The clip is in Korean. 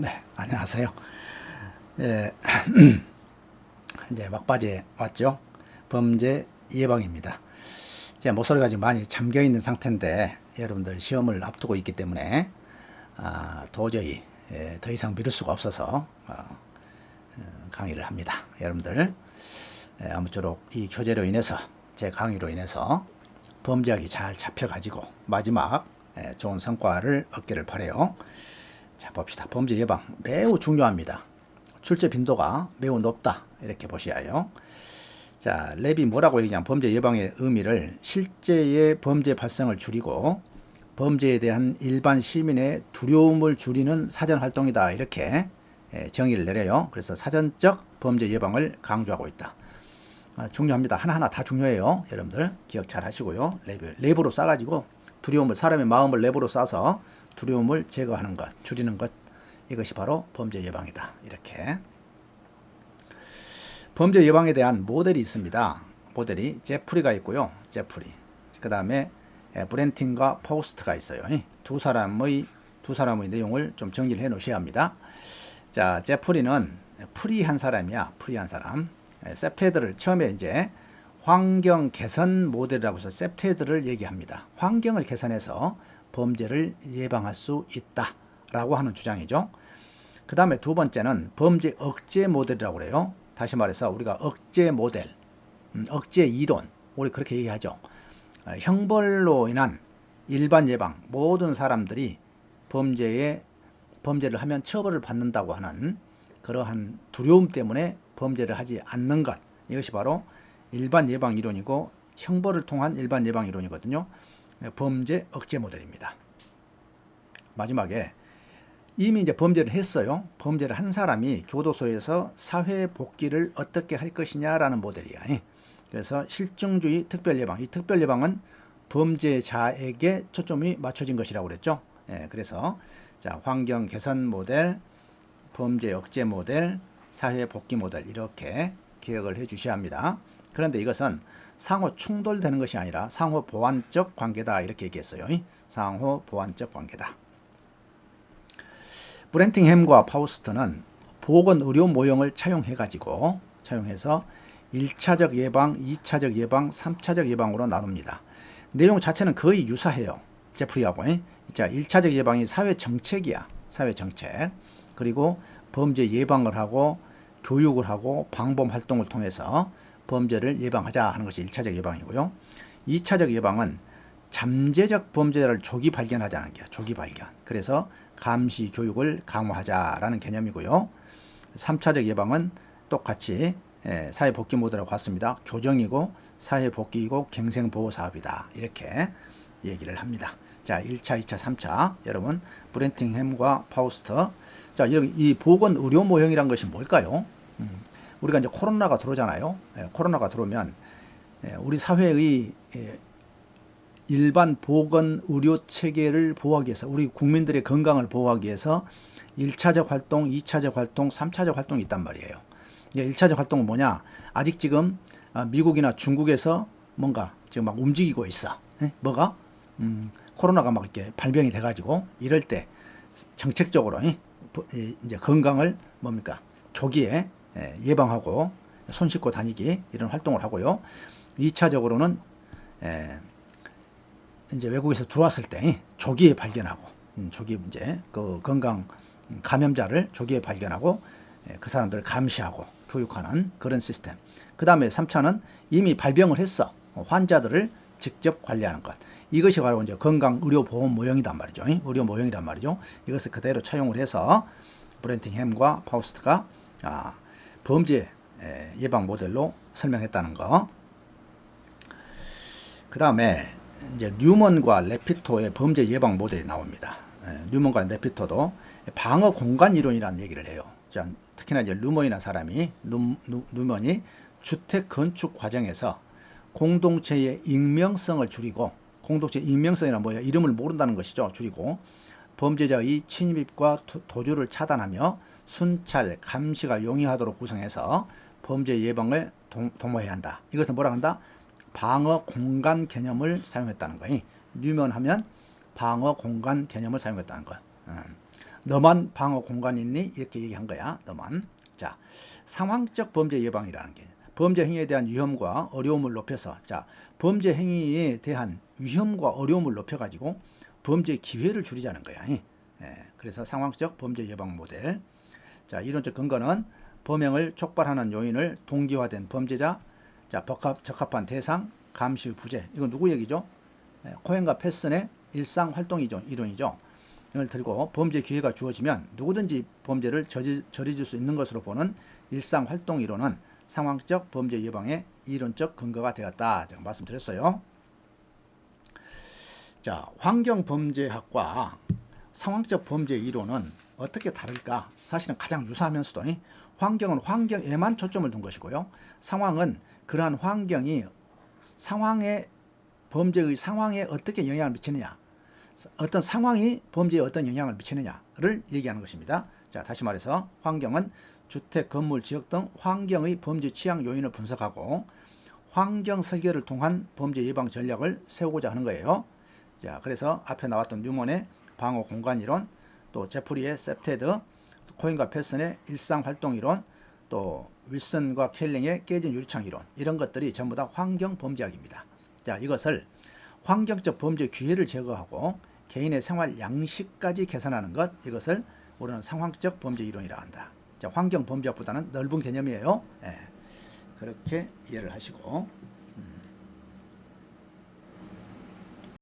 네, 안녕하세요. 예, 이제 막바지에 왔죠. 범죄 예방입니다. 제 목소리가 지금 많이 잠겨 있는 상태인데 여러분들 시험을 앞두고 있기 때문에 도저히 더 이상 미룰 수가 없어서 강의를 합니다. 여러분들 아무쪼록 이 교재로 인해서 제 강의로 인해서 범죄학이 잘 잡혀가지고 마지막 좋은 성과를 얻기를 바라요. 자, 봅시다. 범죄 예방 매우 중요합니다. 출제 빈도가 매우 높다 이렇게 보셔야 해요. 자, 랩이 뭐라고 얘기하면 범죄 예방의 의미를 실제의 범죄 발생을 줄이고 범죄에 대한 일반 시민의 두려움을 줄이는 사전 활동이다 이렇게 정의를 내려요. 그래서 사전적 범죄 예방을 강조하고 있다. 중요합니다. 하나하나 다 중요해요. 여러분들 기억 잘 하시고요. 랩으로 싸가지고 두려움을 사람의 마음을 랩으로 싸서 두려움을 제거하는 것, 줄이는 것, 이것이 바로 범죄 예방이다. 이렇게. 범죄 예방에 대한 모델이 있습니다. 모델이 제프리가 있고요. 제프리. 그 다음에 브렌틴과 파우스트가 있어요. 두 사람의 내용을 좀 정리를 해 놓으셔야 합니다. 자, 제프리는 프리한 사람이야. 프리한 사람. 셉테드를 처음에 이제 환경 개선 모델이라고 해서 셉테드를 얘기합니다. 환경을 개선해서 범죄를 예방할 수 있다라고 하는 주장이죠. 그 다음에 두 번째는 범죄 억제 모델이라고 그래요. 다시 말해서 우리가 억제 모델, 억제 이론, 우리 그렇게 얘기하죠. 형벌로 인한 일반 예방, 모든 사람들이 범죄를 하면 처벌을 받는다고 하는 그러한 두려움 때문에 범죄를 하지 않는 것, 이것이 바로 일반 예방 이론이고 형벌을 통한 일반 예방 이론이거든요. 범죄 억제 모델입니다. 마지막에 이미 이제 범죄를 했어요. 범죄를 한 사람이 교도소에서 사회 복귀를 어떻게 할 것이냐라는 모델이야. 그래서 실증주의 특별 예방. 이 특별 예방은 범죄자에게 초점이 맞춰진 것이라고 그랬죠. 그래서 자, 환경 개선 모델, 범죄 억제 모델, 사회 복귀 모델 이렇게 기억을 해 주셔야 합니다. 그런데 이것은 상호 충돌되는 것이 아니라 상호 보완적 관계다 이렇게 얘기했어요. 상호 보완적 관계다. 브렌팅햄과 파우스트는 보건의료 모형을 차용해서 1차적 예방, 2차적 예방, 3차적 예방으로 나눕니다. 내용 자체는 거의 유사해요. 제프리하고. 자, 1차적 예방이 사회정책이야. 사회정책. 그리고 범죄 예방을 하고 교육을 하고 방범활동을 통해서 범죄를 예방하자 하는 것이 1차적 예방이고요. 2차적 예방은 잠재적 범죄자를 조기 발견하자는 게 조기 발견. 그래서 감시 교육을 강화하자라는 개념이고요. 3차적 예방은 똑같이 사회복귀 모델하고 같습니다. 교정이고 사회복귀이고 갱생보호사업이다. 이렇게 얘기를 합니다. 자, 1차, 2차, 3차. 여러분, 브렌팅햄과 파우스터. 자, 이 보건의료 모형이란 것이 뭘까요? 우리가 이제 코로나가 들어오잖아요. 코로나가 들어오면 우리 사회의 일반 보건 의료 체계를 보호하기 위해서 우리 국민들의 건강을 보호하기 위해서 1차적 활동, 2차적 활동, 3차적 활동이 있단 말이에요. 1차적 활동은 뭐냐? 아직 지금 미국이나 중국에서 뭔가 지금 막 움직이고 있어. 뭐가? 코로나가 막 이렇게 발병이 돼가지고 이럴 때 정책적으로 이제 건강을 뭡니까? 조기에 예방하고 손 씻고 다니기 이런 활동을 하고요. 2차적으로는 이제 외국에서 들어왔을 때 조기에 발견하고 조기 이제 그 건강 감염자를 조기에 발견하고 그 사람들을 감시하고 교육하는 그런 시스템. 그 다음에 3차는 이미 발병을 했어. 환자들을 직접 관리하는 것. 이것이 바로 이제 건강의료보험 모형이란 말이죠. 의료 모형이란 말이죠. 이것을 그대로 차용을 해서 브렌팅햄과 파우스트가 범죄 예방 모델로 설명했다는 거. 그 다음에 이제 뉴먼과 레피토의 범죄 예방 모델이 나옵니다. 뉴먼과 레피토도 방어 공간 이론이라는 얘기를 해요. 자, 특히나 이제 뉴먼이 주택 건축 과정에서 공동체의 익명성을 줄이고, 공동체 익명성이란 뭐야? 이름을 모른다는 것이죠. 줄이고 범죄자의 침입과 도주를 차단하며 순찰, 감시가 용이하도록 구성해서 범죄 예방을 도모해야 한다. 이것은 뭐라 한다? 방어 공간 개념을 사용했다는 거예요. 뉴먼 하면 방어 공간 개념을 사용했다는 거예요. 너만 방어 공간이 있니? 이렇게 얘기한 거야. 너만. 자, 상황적 범죄 예방이라는 게 범죄 행위에 대한 위험과 어려움을 높여서 자, 범죄 행위에 대한 위험과 어려움을 높여가지고 범죄 기회를 줄이자는 거야. 그래서 상황적 범죄 예방 모델. 자, 이론적 근거는 범행을 촉발하는 요인을 동기화된 범죄자, 자, 적합한 대상, 감시 부재. 이건 누구 얘기죠? 코헨과 패슨의 일상 활동 이론이죠. 이걸 들고 범죄 기회가 주어지면 누구든지 범죄를 저지를 수 있는 것으로 보는 일상 활동 이론은 상황적 범죄 예방의 이론적 근거가 되었다. 제가 말씀드렸어요. 자, 환경범죄학과 상황적 범죄 이론은 어떻게 다를까? 사실은 가장 유사하면서도 환경은 환경에만 초점을 둔 것이고요. 상황은 그러한 환경이 범죄의 상황에 어떻게 영향을 미치느냐, 어떤 상황이 범죄에 어떤 영향을 미치느냐를 얘기하는 것입니다. 자, 다시 말해서 환경은 주택, 건물, 지역 등 환경의 범죄 취약 요인을 분석하고 환경 설계를 통한 범죄 예방 전략을 세우고자 하는 거예요. 자, 그래서 앞에 나왔던 뉴먼의 방어 공간 이론, 또 제프리의 셉테드, 코인과 패슨의 일상 활동 이론, 또 윌슨과 켈링의 깨진 유리창 이론, 이런 것들이 전부 다 환경 범죄학입니다. 자, 이것을 환경적 범죄 기회를 제거하고 개인의 생활 양식까지 개선하는 것, 이것을 우리는 상황적 범죄 이론이라 한다. 자, 환경 범죄학보다는 넓은 개념이에요. 그렇게 이해를 하시고